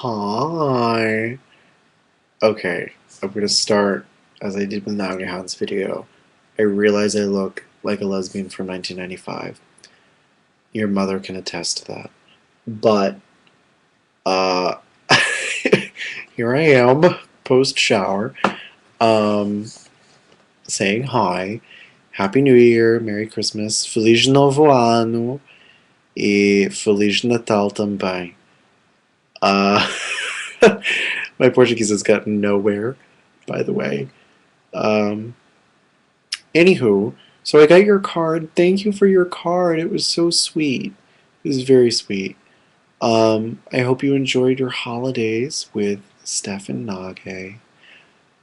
Hi. Okay, I'm gonna start as I did with Nagahan's video. I realize I look like a lesbian from 1995. Your mother can attest to that. But, uh, here I am, post shower, um, saying hi. Happy New Year, Merry Christmas, Feliz Novo Ano, e Feliz Natal também. Uh, my Portuguese has gotten nowhere, by the way. Um, Anywho, so I got your card. Thank you for your card. It was so sweet. It was very sweet. I hope you enjoyed your holidays with Steph and Nage.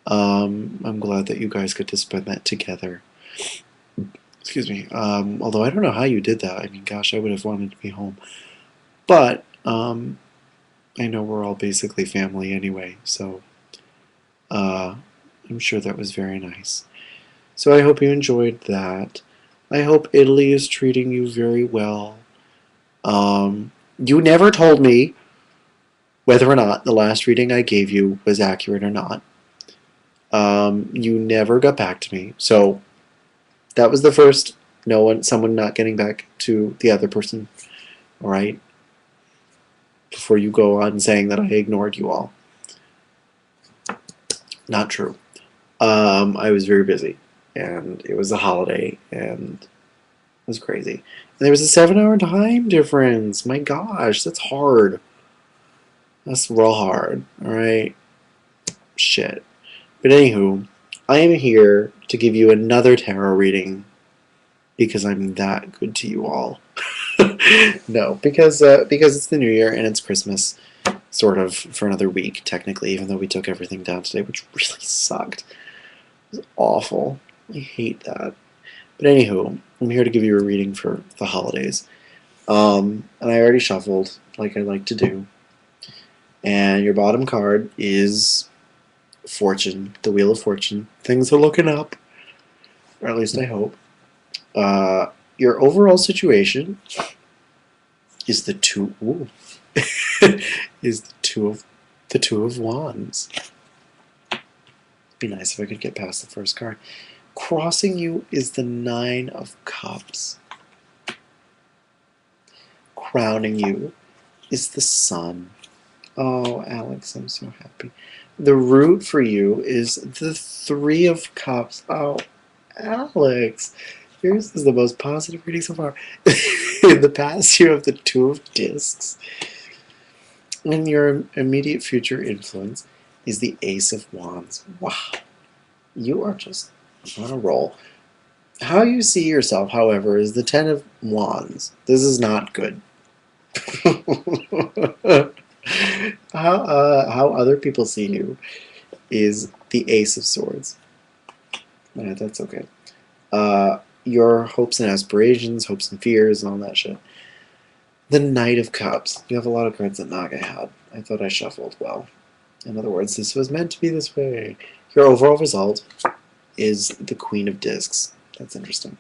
I'm glad that you guys get to spend that together. Excuse me. Although I don't know how you did that. I mean, gosh, I would have wanted to be home. But I know we're all basically family anyway, so uh, I'm sure that was very nice. So I hope you enjoyed that. I hope Italy is treating you very well. You never told me whether or not the last reading I gave you was accurate or not. You never got back to me. So that was the first someone not getting back to the other person. All right? Before you go on saying that I ignored you all. Not true. I was very busy. And it was a holiday. And it was crazy. And there was a 7-hour time difference. My gosh, that's hard. That's real hard. Alright? Shit. But anywho, I am here to give you another tarot reading because I'm that good to you all. No, because it's the new year and it's Christmas, sort of, for another week, technically, even though we took everything down today, which really sucked. It was awful. I hate that. But anywho, I'm here to give you a reading for the holidays. And I already shuffled, like I like to do. And your bottom card is Fortune, the Wheel of Fortune. Things are looking up, or at least I hope. Your overall situation is the two. Ooh, is the two of Wands. It'd be nice if I could get past the first card. Crossing you is the Nine of Cups. Crowning you is the Sun. Oh, Alex, I'm so happy. The root for you is the Three of Cups. Oh, Alex, yours is the most positive reading so far. In the past, you have the Two of Discs. And your immediate future influence is the Ace of Wands. Wow. You are just on a roll. How you see yourself, however, is the Ten of Wands. This is not good. How other people see you is the Ace of Swords. Yeah, that's okay. Your hopes and aspirations, hopes and fears, and all that shit. The Knight of Cups. You have a lot of cards that Naga had. I thought I shuffled well. In other words, this was meant to be this way. Your overall result is the Queen of Discs. That's interesting.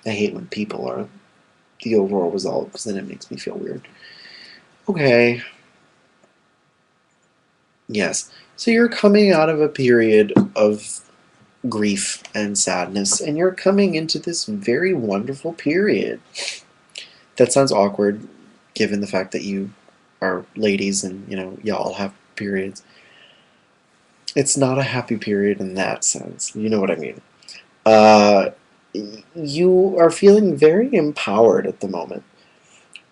I hate when people are the overall result because then it makes me feel weird. Okay. Yes. So you're coming out of a period of grief and sadness, and you're coming into this very wonderful period. That sounds awkward, given the fact that you are ladies and, y'all have periods. It's not a happy period in that sense. You know what I mean. You are feeling very empowered at the moment,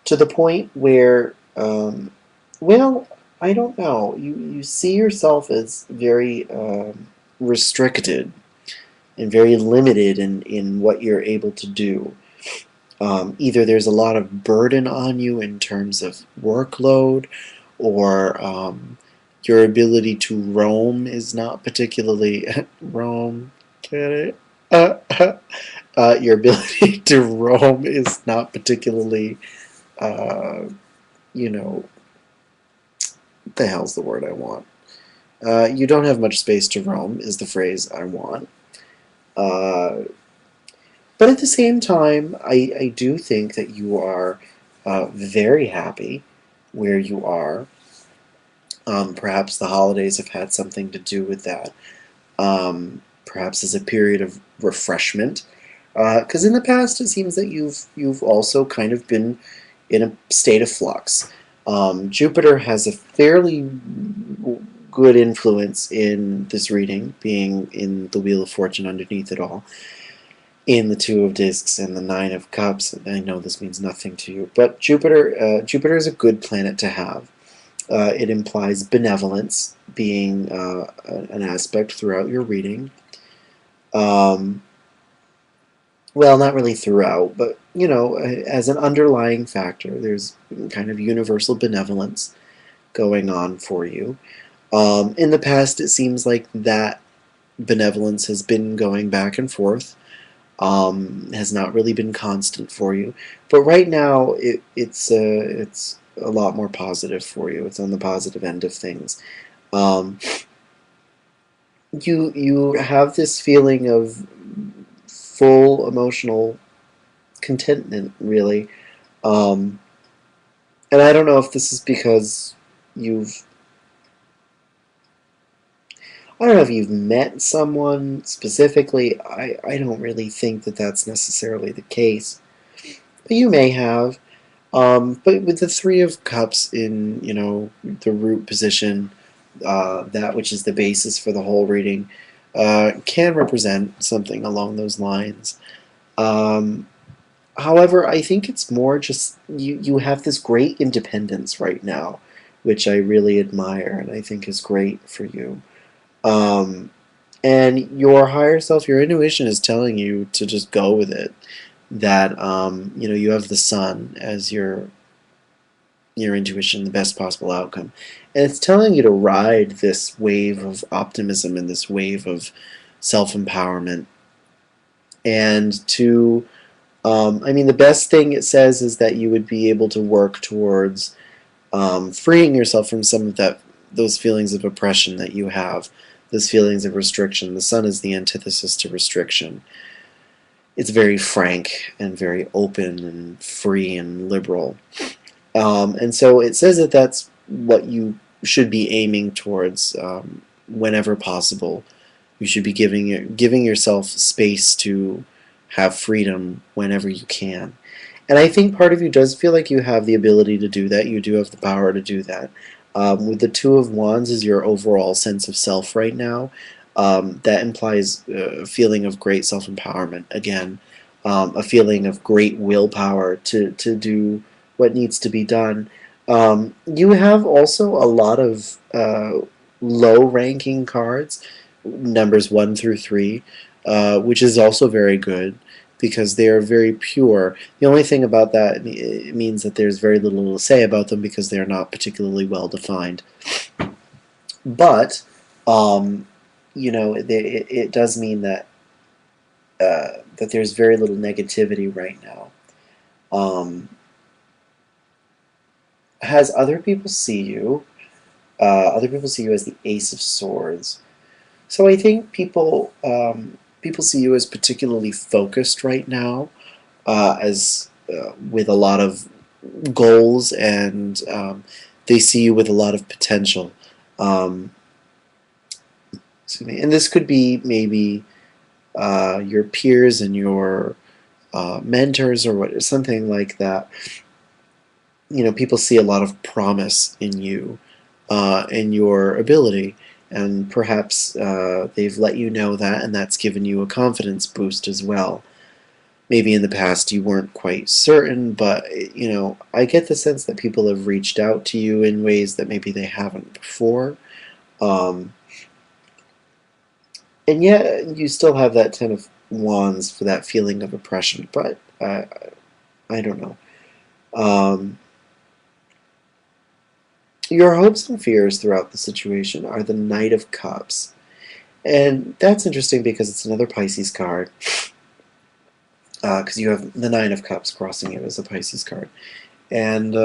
to the point where, well, I don't know. You see yourself as very restricted and very limited in what you're able to do. Either there's a lot of burden on you in terms of workload, or your ability to roam is not particularly roam. Get it? Your ability to roam is not particularly, you know, what the hell's the word I want? You don't have much space to roam, is the phrase I want. But at the same time, I do think that you are very happy where you are. Perhaps the holidays have had something to do with that. Perhaps as a period of refreshment. Because in the past, it seems that you've also kind of been in a state of flux. Jupiter has a fairly good influence in this reading, being in the Wheel of Fortune underneath it all, in the Two of Discs and the Nine of Cups. I know this means nothing to you, but Jupiter is a good planet to have. It implies benevolence being an aspect throughout your reading. Um, well, not really throughout, but as an underlying factor, there's kind of universal benevolence going on for you. In the past, it seems like that benevolence has been going back and forth, has not really been constant for you. But right now, it's a lot more positive for you. It's on the positive end of things. Um, you have this feeling of full emotional contentment, really. Um, and I don't know if this is because you've I don't know if you've met someone specifically. I don't really think that that's necessarily the case, but you may have. But with the Three of Cups in the root position, that which is the basis for the whole reading, can represent something along those lines. Um, However, I think it's more just you have this great independence right now, which I really admire and I think is great for you. Um, and your higher self, your intuition is telling you to just go with it. That you have the sun as your intuition, the best possible outcome, and it's telling you to ride this wave of optimism and this wave of self empowerment, and to I mean, the best thing it says is that you would be able to work towards freeing yourself from some of those feelings of oppression that you have, those feelings of restriction. The sun is the antithesis to restriction. It's very frank and very open and free and liberal. And so it says that that's what you should be aiming towards whenever possible. You should be giving yourself space to have freedom whenever you can. And I think part of you does feel like you have the ability to do that. You do have the power to do that. With the Two of Wands is your overall sense of self right now. That implies a feeling of great self-empowerment. Again, a feeling of great willpower to do what needs to be done. You have also a lot of low-ranking cards, numbers 1 through 3, which is also very good because they are very pure. The only thing about that, it means that there's very little to say about them because they are not particularly well defined. But it does mean that there's very little negativity right now. Um, has other people see you? Other people see you as the Ace of Swords. So I think people see you as particularly focused right now, as with a lot of goals, and they see you with a lot of potential. Um, and this could be maybe your peers and your mentors or something like that. People see a lot of promise in you, in your ability, and perhaps they've let you know that, and that's given you a confidence boost as well. Maybe in the past you weren't quite certain, but I get the sense that people have reached out to you in ways that maybe they haven't before. Um, and yet you still have that Ten of Wands for that feeling of oppression, but I don't know. Um, your hopes and fears throughout the situation are the Knight of Cups. And that's interesting because it's another Pisces card. Because you have the Nine of Cups crossing it as a Pisces card. And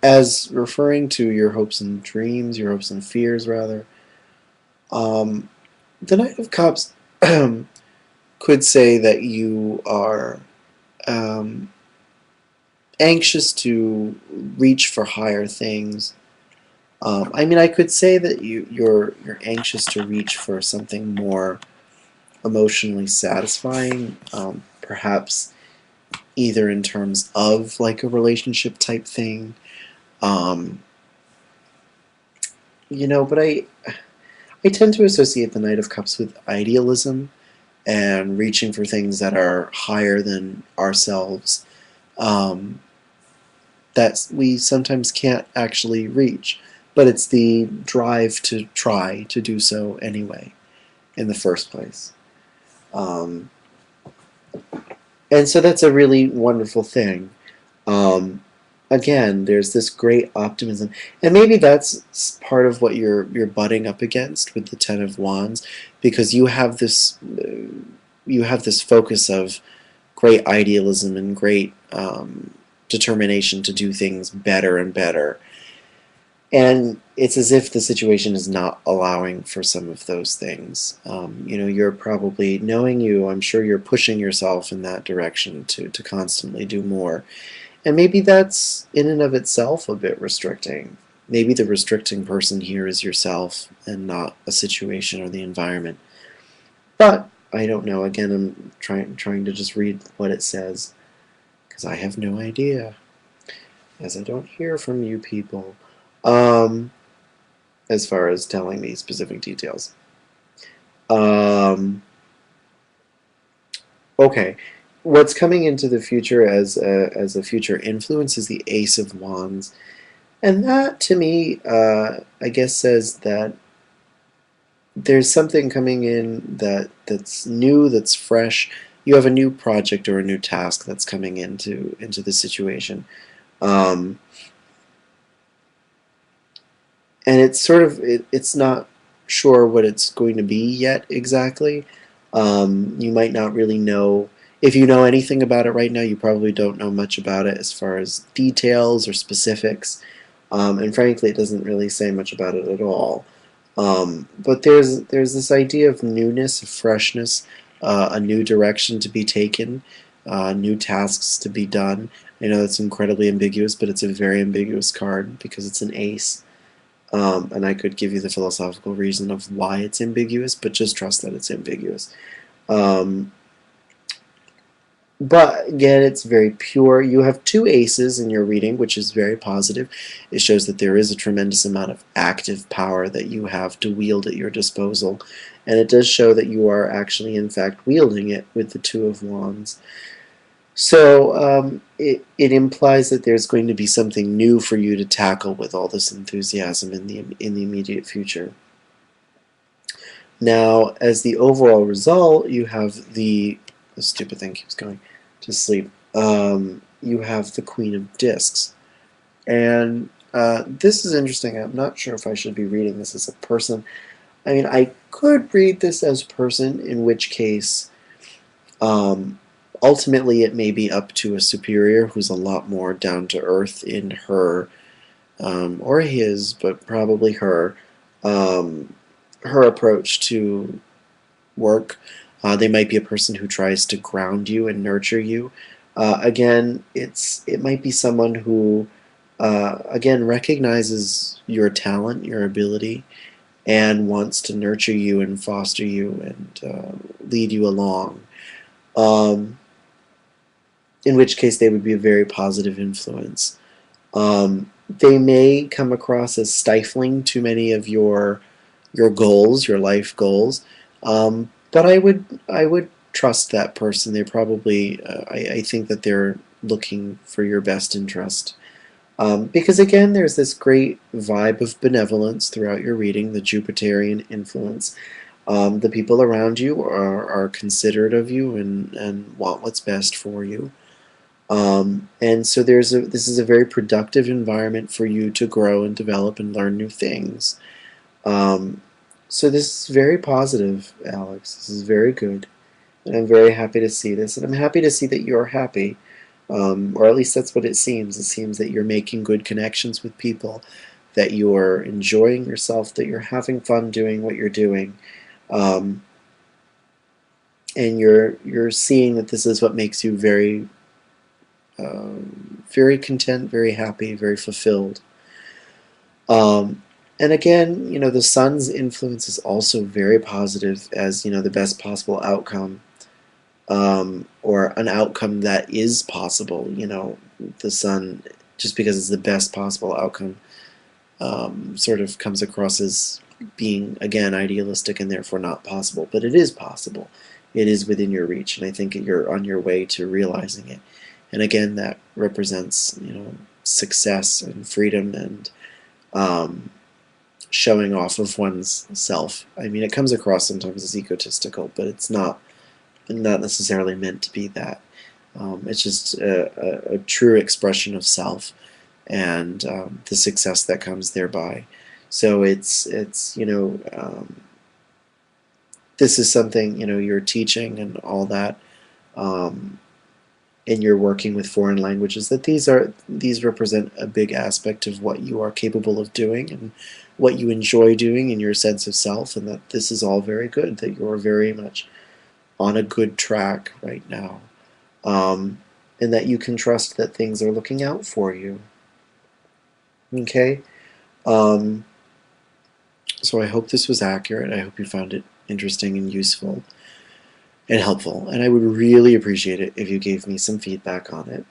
as referring to your hopes and dreams, your hopes and fears, rather, the Knight of Cups could say that you are anxious to reach for higher things. I mean, I could say that you're anxious to reach for something more emotionally satisfying, perhaps either in terms of like a relationship type thing, um, but I tend to associate the Knight of Cups with idealism and reaching for things that are higher than ourselves, um, that we sometimes can't actually reach, but it's the drive to try to do so anyway in the first place. Um, and so that's a really wonderful thing. Um, Again, there's this great optimism, and maybe that's part of what you're butting up against with the Ten of Wands, because you have this focus of great idealism and great determination to do things better and better, and it's as if the situation is not allowing for some of those things. You're probably, knowing you, I'm sure you're pushing yourself in that direction to constantly do more. And maybe that's in and of itself a bit restricting. Maybe the restricting person here is yourself and not a situation or the environment. But I don't know. Again, I'm trying to just read what it says because I have no idea, as I don't hear from you people, um, as far as telling me specific details. Um, okay, what's coming into the future as a future influence is the Ace of Wands. And that, to me, I guess says that there's something coming in that's new, that's fresh. You have a new project or a new task that's coming into the situation, um, and it's sort of it's not sure what it's going to be yet exactly. You might not really know. If you know anything about it right now, you probably don't know much about it as far as details or specifics. And frankly, it doesn't really say much about it at all. But there's this idea of newness, of freshness, a new direction to be taken, new tasks to be done. I know that's incredibly ambiguous, but it's a very ambiguous card because it's an ace. And I could give you the philosophical reason of why it's ambiguous, but just trust that it's ambiguous. Um, but again, it's very pure. You have two aces in your reading, which is very positive. It shows that there is a tremendous amount of active power that you have to wield at your disposal. And it does show that you are actually, in fact, wielding it with the Two of Wands. So it implies that there's going to be something new for you to tackle with all this enthusiasm in the immediate future. Now, as the overall result, you have the stupid thing keeps going to sleep. You have the Queen of Discs, and this is interesting. I'm not sure if I should be reading this as a person. I mean, I could read this as a person, in which case, um, ultimately, it may be up to a superior who's a lot more down to earth in her, or his, but probably um, her approach to work. They might be a person who tries to ground you and nurture you. Again, it might be someone who, again, recognizes your talent, your ability, and wants to nurture you and foster you and lead you along. Um, in which case, they would be a very positive influence. They may come across as stifling to many of your goals, your life goals. But I would trust that person. They're probably I think that they're looking for your best interest. Because again, there's this great vibe of benevolence throughout your reading, the Jupiterian influence. The people around you are considerate of you and want what's best for you. And so this is a very productive environment for you to grow and develop and learn new things. Um, so this is very positive, Alex. This is very good. And I'm very happy to see this. And I'm happy to see that you're happy. Or at least that's what it seems. It seems that you're making good connections with people, that you're enjoying yourself, that you're having fun doing what you're doing. Um, and you're seeing that this is what makes you very very content, very happy, very fulfilled. Um, and again, the sun's influence is also very positive as, the best possible outcome, or an outcome that is possible. The sun, just because it's the best possible outcome, sort of comes across as being, again, idealistic and therefore not possible. But it is possible. It is within your reach, and I think you're on your way to realizing it. And again, that represents, success and freedom and, um, showing off of one's self. I mean, it comes across sometimes as egotistical, but it's not necessarily meant to be that. It's just a true expression of self and, the success that comes thereby. So it's this is something, you're teaching and all that, um, and you're working with foreign languages, that these represent a big aspect of what you are capable of doing and what you enjoy doing in your sense of self, and that this is all very good, that you're very much on a good track right now, um, and that you can trust that things are looking out for you. Okay? Um, so I hope this was accurate. I hope you found it interesting and useful and helpful. And I would really appreciate it if you gave me some feedback on it,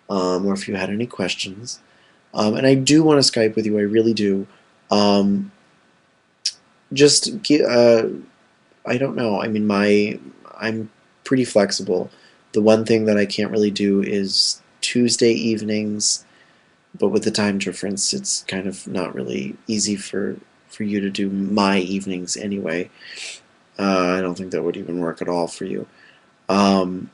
or if you had any questions. And I do want to Skype with you. I really do. Um, just I don't know. I mean, I'm pretty flexible. The one thing that I can't really do is Tuesday evenings, but with the time difference, it's kind of not really easy for you to do my evenings anyway. I don't think that would even work at all for you. Um,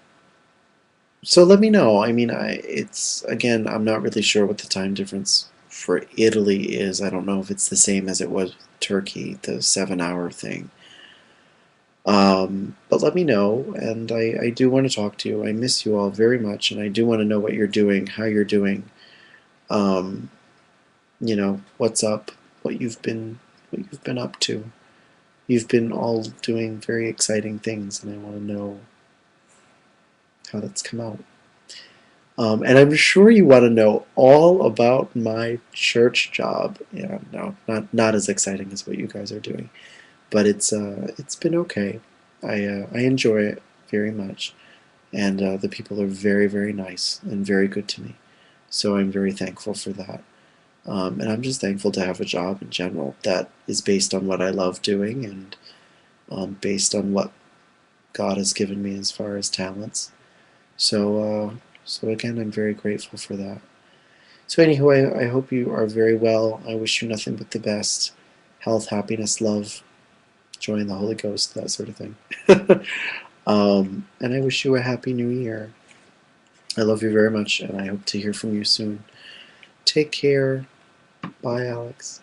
so let me know. I mean, it's again, I'm not really sure what the time difference for Italy is. I don't know if it's the same as it was with Turkey, the 7 hour thing. But let me know, and I do want to talk to you. I miss you all very much, and I do want to know what you're doing, how you're doing, um, what's up, what you've been up to. You've been all doing very exciting things, and I want to know how that's come out. And I'm sure you want to know all about my church job. Yeah, no, not as exciting as what you guys are doing, but it's been okay. I enjoy it very much, and the people are very, very nice and very good to me. So I'm very thankful for that. And I'm just thankful to have a job in general that is based on what I love doing, and, based on what God has given me as far as talents. So again, I'm very grateful for that. So anyway, I hope you are very well. I wish you nothing but the best. Health, happiness, love, joy in the Holy Ghost, that sort of thing. And I wish you a happy new year. I love you very much, and I hope to hear from you soon. Take care. Bye, Alex.